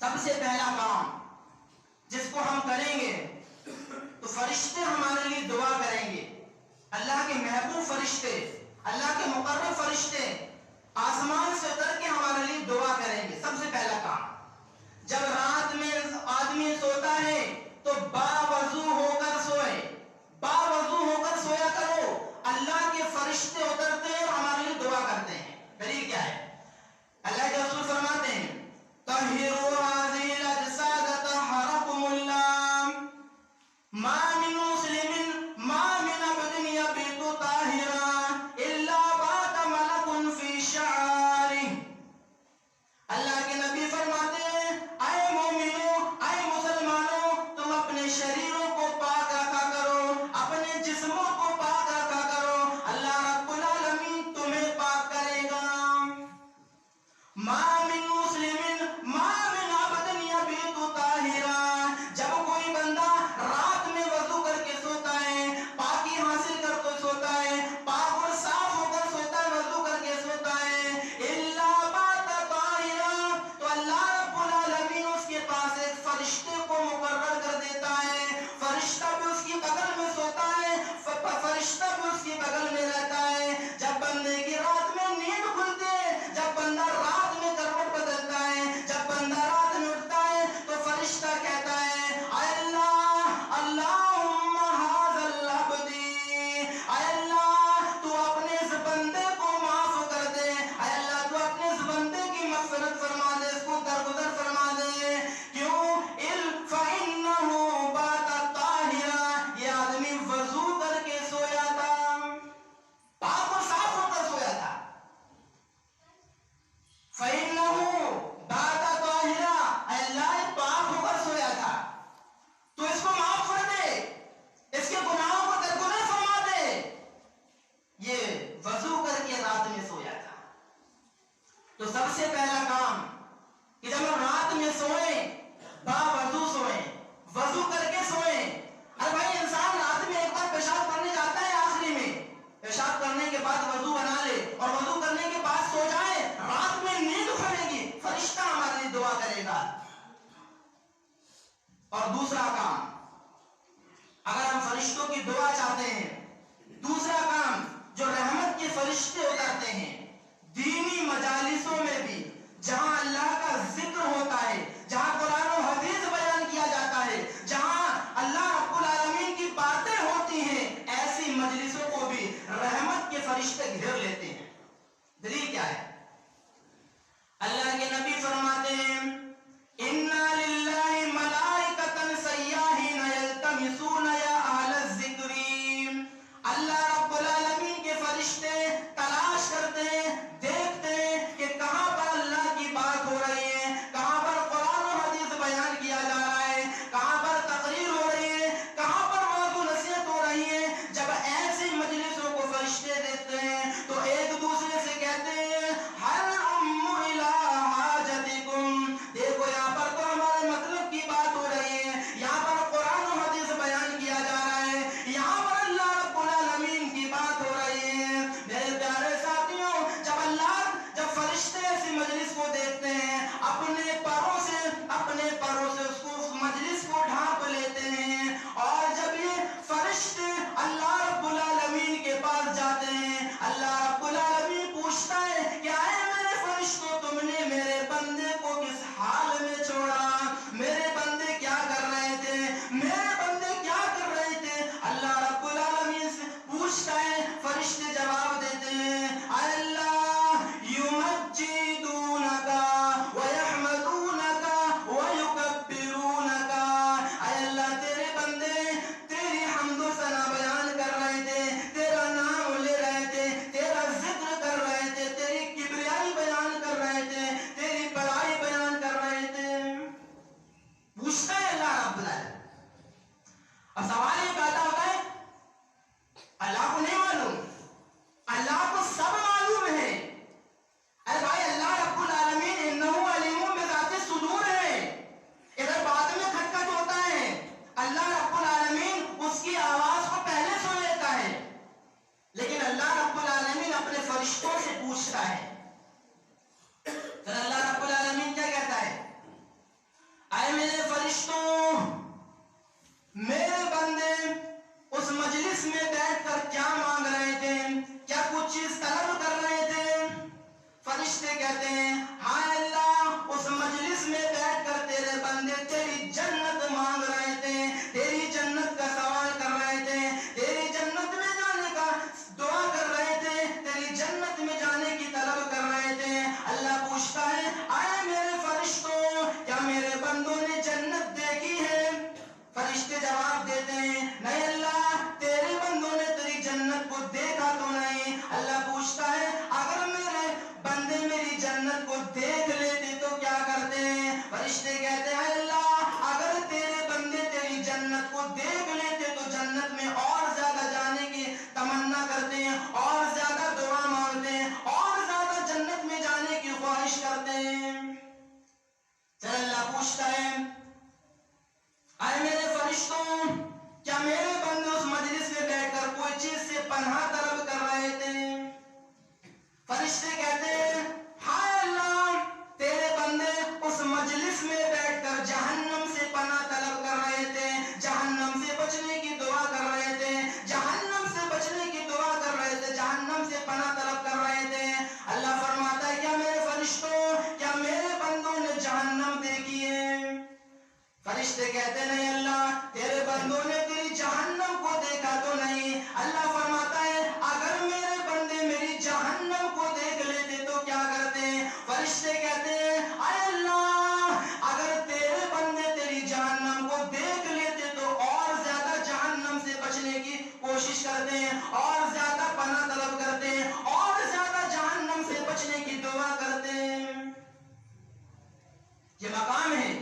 سب سے پہلا کام جس کو ہم کریں گے تو فرشتے ہمارے لیے دعا کریں گے. اللہ کے محبوب فرشتے، اللہ کے مقرب فرشتے آسمان سے اتر کے ہمارے لیے دعا کریں گے. سب سے پہلا کام، جب رات میں آدمی سوتا ہے تو باوضو ہو کر سوئے، باوضو ہو کر سویا کرو. اللہ کے فرشتے اترتے ہیں اور ہمارے لیے دعا کرتے ہیں. دلیل کیا ہے؟ اللہ کے رسول فرماتے ہیں طہروا هذه الاجساد طهركم الله ما من مسلم ما من عبد يبيت طاهرا الا بات ملك في شعره. اللہ کے نبی فرماتے ہیں اے مومنوں، اے مسلمانوں، تم اپنے شریروں کو پاک رکھا کرو، اپنے جسموں کو پاک رکھا کرو، اللہ رب العالمین تمہیں پاک کرے گا. ما من مسلم ما من عبد یبیت طاہرا، جب کوئی بندہ رات میں وضو کر کے سوتا ہے، پاکی حاصل کر کے سوتا ہے، پاک اور صاف ہو کر سوتا ہے، وضو کر کے سوتا ہے، الا بات طاہرا، تو اللہ رب العالمین اس کے پاس ایک فرشتے کو مقرر کر دیتا ہے. فرشتہ بھی اس کی بغل میں سوتا ہے، فرشتہ بھی اس کی بغل میں رہتا ہے. جب بندے کی رات میں نیند کھلتی ہے، جب بندہ رات میں کروٹ بدلتا ہے، جب بندہ رات میں اٹھتا ہے تو فرشتہ کہتا ہے اے اللہ اللہم ھذا العبد، اے اللہ تو اپنے اس بندے کو معاف کر دے، اے اللہ تو اپنے اس بندے کی مغفرت فرما دے، اس کو درگزر فرما دے. کیوں؟ فإنہ بات طاہرا، یہ آدمی وضو کر کے سویا تھا، پاک اور صاف ہو کر سویا تھا. فإنہ بات طاہرا، اے اللہ پاک ہو کر سویا تھا، تو اس کو معاف کر دے، اس کے گناہوں کو درگزر فرما دے. یہ وضو کر کے رات میں سویا تھا. تو سب سے پہلا کام کہ جب ہم رات میں سوئیں باوضو سوئیں، وضو کر کے سوئیں. ارے بھائی انسان رات میں ایک بار پیشاب کرنے جاتا ہے، آخری میں پیشاب کرنے کے بعد وضو بنا لے اور وضو کرنے کے بعد سو جائے، رات میں نیند کھلے گی، فرشتہ ہمارے لیے دعا کرے گا. اور دوسرا کام، اگر ہم فرشتوں کی دعا چاہتے ہیں، دوسرا کام جو رحمت کے فرشتے اترتے ہیں دینی مجالسوں میں بھی، جہاں اللہ کا ذکر ہوتا ہے، جہاں قرآن و حدیث بیان کیا جاتا ہے، جہاں اللہ رب العالمین کی باتیں ہوتی ہیں، ایسی مجلسوں کو بھی رحمت کے فرشتے گھیر لیتے ہیں. دلیل کیا ہے؟ اللہ کے نبی فرماتے ہیں اِنَّا لِلَّهِ مَلَائِكَةً سَيَّاحِينَ يَلْتَمِسُونَ يَا أَهْلَ الذِّكْرِ. اللہ رب العالمین کے فرشتے تلاش کرتے ہیں، دیکھتے ہیں کہ کہاں پر اللہ کی بات ہو رہی ہے، کہاں پر قرآن و حدیث بیان کیا جا رہا ہے، کہاں پر تقریر ہو رہی ہے، کہاں پر وعظ و نصیحت ہو رہی ہے. جب ایسی مجلسوں کو فرشتے دیکھتے ہیں تو ایک دوسرے سے کہتے ہیں ہر دیکھو یہاں پر تو ہمارے مطلب کی بات ہو رہی ہے، یہاں پر قرآن و حدیث بیان کیا جا رہا ہے، یہاں پر اللہ رب العالمین کی بات ہو رہی ہے. میرے پیارے ساتھیوں، جب فرشتے ایسی مجلس کو دیکھتے ہیں، اپنے پروں سے اس کو اس مجلس کو ڈھانپ لیتے ہیں، اور جب یہ فرشتے اللہ رب العالمین کے پاس جاتے ہیں، اللہ رب العالمین پوچھتا ہے کہ اے میرے فرشتوں، تم نے میرے بندے کو کس حال میں چھوڑا؟ میرے بندے کیا کر رہے تھے؟ میرے بندے کیا کر رہے تھے؟ اللہ رب العالمین سے پوچھتا ہے، فرشتے جواب دیتے ہیں اے اللہ یمجدونک ویحمدونک ویکبرونک اللہ پوچھتا ہے اے میرے فرشتوں کیا میرے بندے اس مجلس میں بیٹھ کر کوئی چیز سے پناہ طلب کر رہے تھے؟ فرشتے کہتے ہیں ہائے اللہ تیرے بندے اس مجلس میں بیٹھ کر جہنم سے پناہ طلب کر رہے تھے، جہنم سے بچنے کی دعا کر رہے تھے، جہنم سے بچنے کی دعا کر رہے تھے، جہنم سے پناہ طلب کر رہے تھے۔ اللہ فرماتا ہے کیا میرے فرشتوں کیا میرے بندوں نے جہنم دیکھی ہے؟ فرشتے کہتے نہیں اللہ تیرے بندوں نے تیری جہنم کو دیکھا تو نہیں۔ اللہ فرماتا ہے اگر میرے بندے میری جہنم کو دیکھ لیتے تو کیا کرتے؟ فرشتے کہتے ہیں اے اللہ اگر تیرے بندے تیری جہنم کو دیکھ لیتے تو اور زیادہ جہنم سے بچنے کی کوشش کرتے ہیں، اور زیادہ پناہ طلب کرتے ہیں، اور زیادہ جہنم سے بچنے کی دعا کرتے ہیں۔ یہ مقام ہے